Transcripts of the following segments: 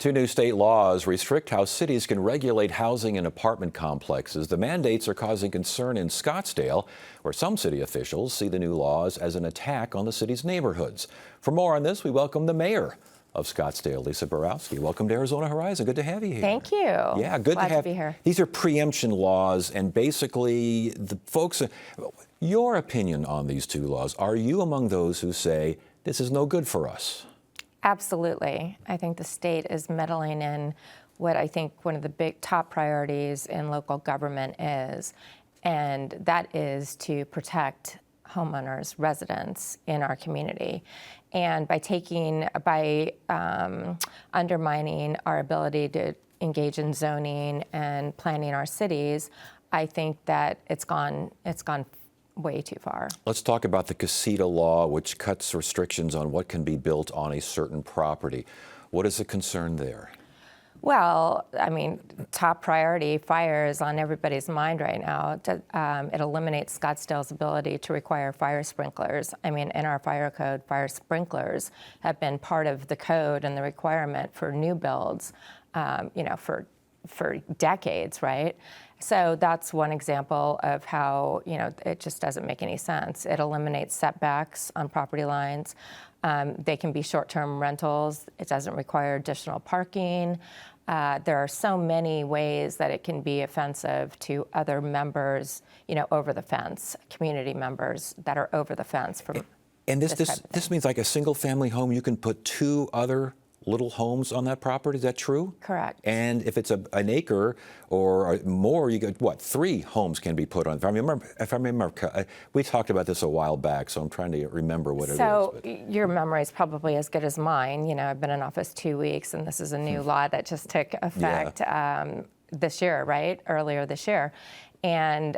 Two new state laws restrict how cities can regulate housing in apartment complexes. The mandates are causing concern in Scottsdale, where some city officials see the new laws as an attack on the city's neighborhoods. For more on this, we welcome the mayor of Scottsdale, Lisa Borowski. Welcome to Arizona Horizon. Good to have you here. Thank you. Yeah, good Glad to have to be here. These are preemption laws, and basically the folks, your opinion on these two laws, are you among those who say this is no good for us? Absolutely. I think the state is meddling in what I think one of the big top priorities in local government is, and that is to protect homeowners, residents in our community. And by undermining our ability to engage in zoning and planning our cities, I think that it's gone way too far. Let's talk about the Casita law, which cuts restrictions on what can be built on a certain property. What is the concern there? Well, I mean, top priority, fire is on everybody's mind right now. It eliminates Scottsdale's ability to require fire sprinklers. I mean, in our fire code, fire sprinklers have been part of the code and the requirement for new builds, for decades, right? So that's one example of how, it just doesn't make any sense. It eliminates setbacks on property lines. They can be short-term rentals. It doesn't require additional parking. There are so many ways that it can be offensive to other members, over the fence, community members that are over the fence. And this means like a single-family home, you can put two other little homes on that property. Is that true? Correct. And if it's an acre or more, you get what? 3 homes can be put on. If I remember, we talked about this a while back, so I'm trying to remember what it is. So your memory is probably as good as mine. I've been in office 2 weeks, and this is a new law that just took effect this year, right? Earlier this year, and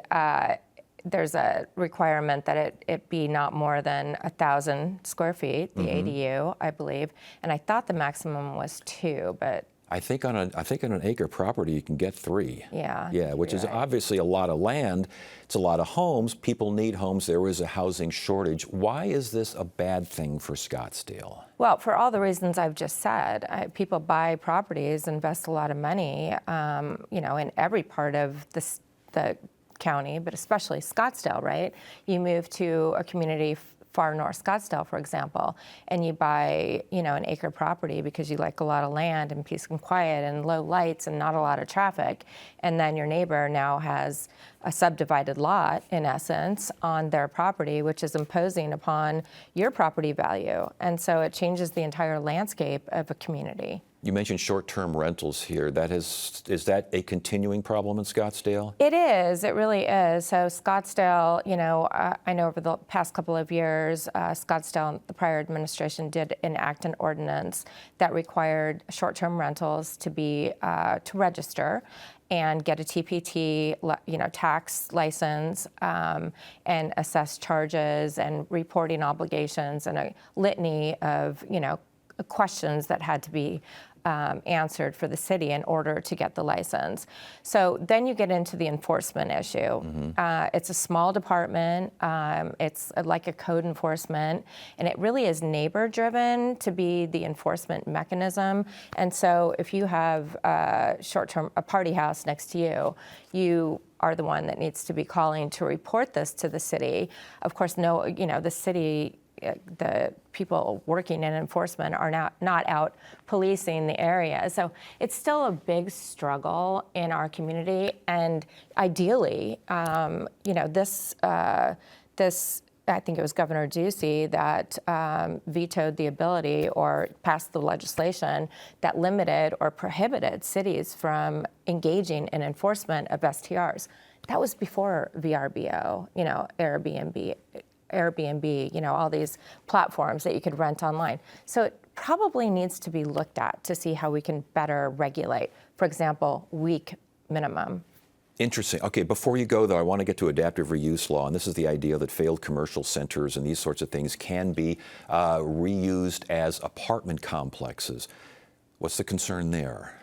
there's a requirement that it be not more than 1,000 square feet, the ADU, I believe, and I thought the maximum was 2, but I think on an acre property you can get 3. Yeah. Yeah, which is obviously a lot of land. It's a lot of homes. People need homes. There is a housing shortage. Why is this a bad thing for Scottsdale? Well, for all the reasons I've just said. People buy properties, invest a lot of money, in every part of the county, but especially Scottsdale, right? You move to a community far north Scottsdale, for example, and you buy, an acre property because you like a lot of land and peace and quiet and low lights and not a lot of traffic. And then your neighbor now has a subdivided lot, in essence, on their property, which is imposing upon your property value. And so it changes the entire landscape of a community. You mentioned short-term rentals here. Is that a continuing problem in Scottsdale? It is. It really is. So Scottsdale, I know over the past couple of years, Scottsdale, the prior administration did enact an ordinance that required short-term rentals to register and get a TPT, tax license, and assess charges and reporting obligations and a litany of, questions that had to be answered for the city in order to get the license. So then you get into the enforcement issue. It's a small department. It's like a code enforcement, and it really is neighbor-driven to be the enforcement mechanism. And so if you have a party house next to you, you are the one that needs to be calling to report this to the city. Of course, the city, the people working in enforcement are not out policing the area. So it's still a big struggle in our community. And ideally, this, I think it was Governor Ducey that vetoed the ability or passed the legislation that limited or prohibited cities from engaging in enforcement of STRs. That was before VRBO, Airbnb, all these platforms that you could rent online. So it probably needs to be looked at to see how we can better regulate, for example, week minimum. Interesting. Okay, before you go, though, I want to get to adaptive reuse law, and this is the idea that failed commercial centers and these sorts of things can be reused as apartment complexes. What's the concern there?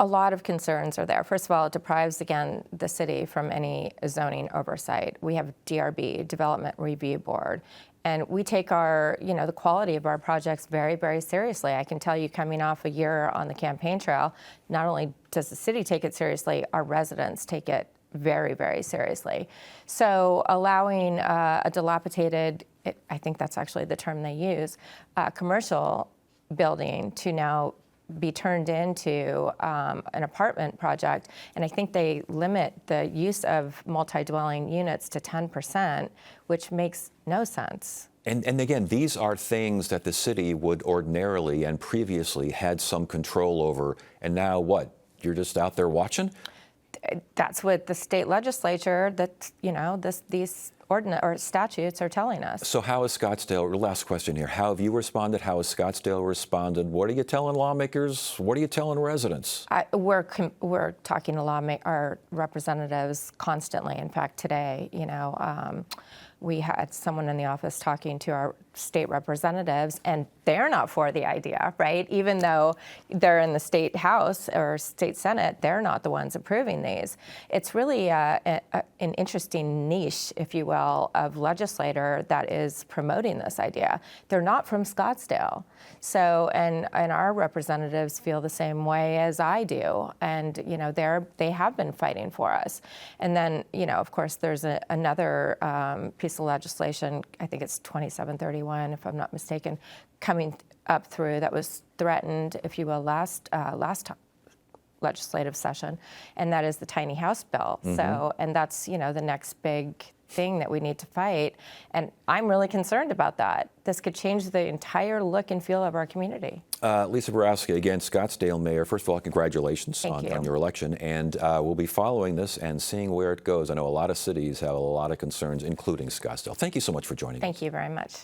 A lot of concerns are there. First of all, it deprives, again, the city from any zoning oversight. We have DRB, Development Review Board, and we take our, the quality of our projects very, very seriously. I can tell you, coming off a year on the campaign trail, not only does the city take it seriously, our residents take it very, very seriously. So allowing a dilapidated, I think that's actually the term they use, commercial building to now be turned into an apartment project, and I think they limit the use of multi-dwelling units to 10%, which makes no sense. And again, these are things that the city would ordinarily and previously had some control over, and now what? You're just out there watching? That's what the state legislature, these ordinance or statutes are telling us. So how has Scottsdale, last question here, how have you responded? How has Scottsdale responded? What are you telling lawmakers? What are you telling residents? We're talking to our representatives constantly. In fact, today, we had someone in the office talking to our state representatives, and they're not for the idea, right? Even though they're in the state house or state senate, they're not the ones approving these. It's really an interesting niche, if you will, of legislator that is promoting this idea. They're not from Scottsdale. So, and our representatives feel the same way as I do. And, they have been fighting for us. And then, of course, there's another piece of legislation, I think it's 2731, if I'm not mistaken, coming up through that was threatened, if you will, last legislative session, and that is the tiny house bill. Mm-hmm. So, and that's, the next big thing that we need to fight. And I'm really concerned about that. This could change the entire look and feel of our community. Lisa Borawski, again, Scottsdale Mayor. First of all, congratulations on your election. And we'll be following this and seeing where it goes. I know a lot of cities have a lot of concerns, including Scottsdale. Thank you so much for joining us. Thank you very much.